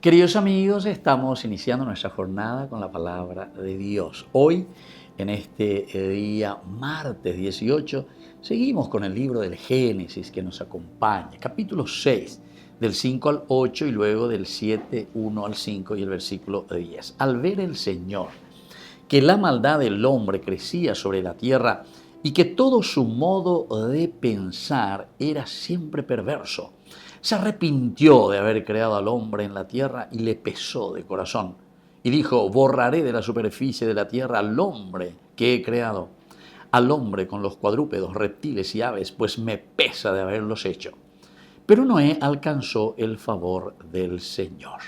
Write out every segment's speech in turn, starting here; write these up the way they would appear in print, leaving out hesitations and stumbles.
Queridos amigos, estamos iniciando nuestra jornada con la palabra de Dios. Hoy, en este día martes 18, seguimos con el libro del Génesis que nos acompaña, capítulo 6, del 5 al 8 y luego del 7, 1 al 5 y el versículo 10. Al ver el Señor que la maldad del hombre crecía sobre la tierra y que todo su modo de pensar era siempre perverso, se arrepintió de haber creado al hombre en la tierra y le pesó de corazón. Y dijo: borraré de la superficie de la tierra al hombre que he creado, al hombre con los cuadrúpedos, reptiles y aves, pues me pesa de haberlos hecho. Pero Noé alcanzó el favor del Señor.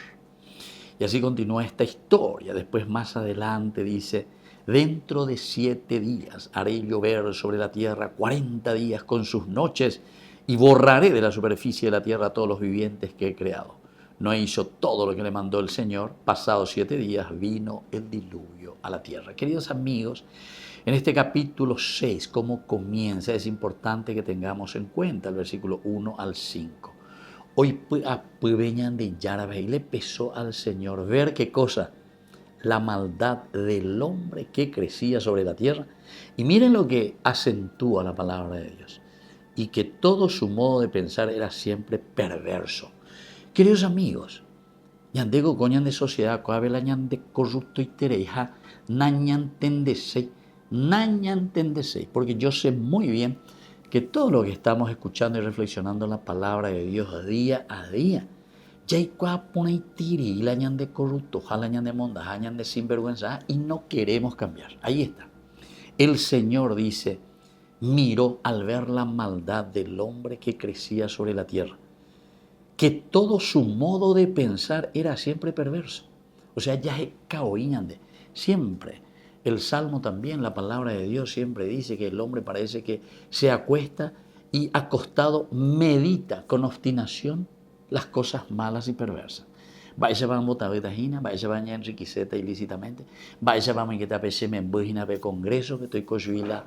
Y así continúa esta historia. Después, más adelante, dice: dentro de 7 días haré llover sobre la tierra 40 días con sus noches, y borraré de la superficie de la tierra a todos los vivientes que he creado. Noé hizo todo lo que le mandó el Señor. Pasados 7 días vino el diluvio a la tierra. Queridos amigos, en este capítulo 6, ¿cómo comienza? Es importante que tengamos en cuenta el versículo 1 al 5. Hoy venían de Yarabe y le pesó al Señor ver qué cosa, la maldad del hombre que crecía sobre la tierra. Y miren lo que acentúa la palabra de Dios: y que todo su modo de pensar era siempre perverso. Queridos amigos, yandego coñan de sociedad, coabelañan de corrupto y tereja, nañan tendesei, porque yo sé muy bien que todo lo que estamos escuchando y reflexionando en la palabra de Dios día a día, ya hay cuapuna y tiri, lañan de corrupto, jalañan de monda, hañan de sinvergüenza, y no queremos cambiar. Ahí está. El Señor dice: miró al ver la maldad del hombre que crecía sobre la tierra, que todo su modo de pensar era siempre perverso. O sea, ya es caoíñande, siempre. El Salmo también, la palabra de Dios siempre dice que el hombre parece que se acuesta y acostado medita con obstinación las cosas malas y perversas. Vaya van botar betajina, vaya van a enriquecerte ilícitamente, vaya van que te apese me embujina de congreso, que estoy cochuila,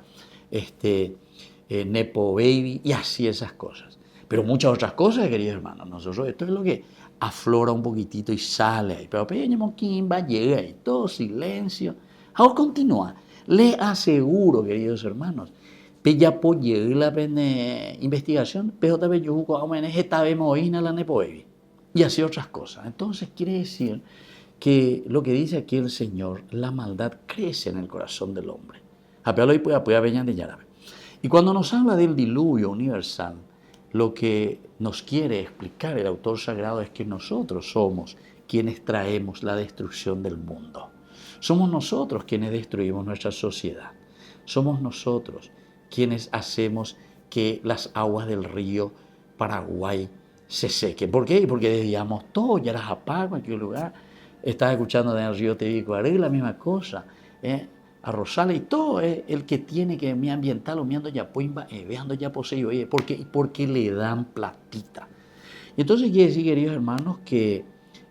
nepo baby, y así esas cosas. Pero muchas otras cosas, queridos hermanos. Nosotros, esto es lo que aflora un poquitito y sale ahí. Pero peñemos Kimba llega y todo silencio. Ahora continúa. Le aseguro, queridos hermanos, ya por la investigación, pero también yo jugo a menos esta vez moina la nepo baby. Y así otras cosas. Entonces quiere decir que lo que dice aquí el Señor, la maldad crece en el corazón del hombre. Y cuando nos habla del diluvio universal, lo que nos quiere explicar el autor sagrado es que nosotros somos quienes traemos la destrucción del mundo. Somos nosotros quienes destruimos nuestra sociedad. Somos nosotros quienes hacemos que las aguas del río Paraguay se sequen. ¿Por qué? Porque desviamos todo, ya las apago en cualquier lugar. Estás escuchando del río Tebicuaré, la misma cosa. A Rosales y todo es el que tiene que me ambiental o miando ya puimba, veando ya poseo, porque le dan platita. Y entonces quiere decir, queridos hermanos, que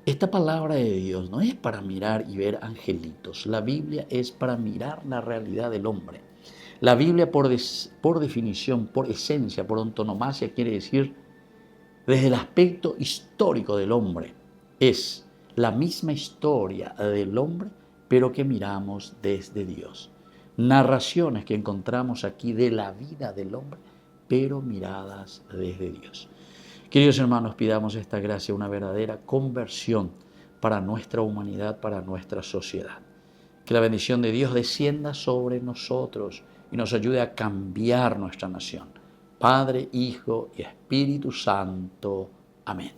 esta palabra de Dios no es para mirar y ver angelitos. La Biblia es para mirar la realidad del hombre. La Biblia por definición, por esencia, por antonomasia, quiere decir, desde el aspecto histórico del hombre, es la misma historia del hombre, pero que miramos desde Dios. Narraciones que encontramos aquí de la vida del hombre, pero miradas desde Dios. Queridos hermanos, pidamos esta gracia, una verdadera conversión para nuestra humanidad, para nuestra sociedad. Que la bendición de Dios descienda sobre nosotros y nos ayude a cambiar nuestra nación. Padre, Hijo y Espíritu Santo. Amén.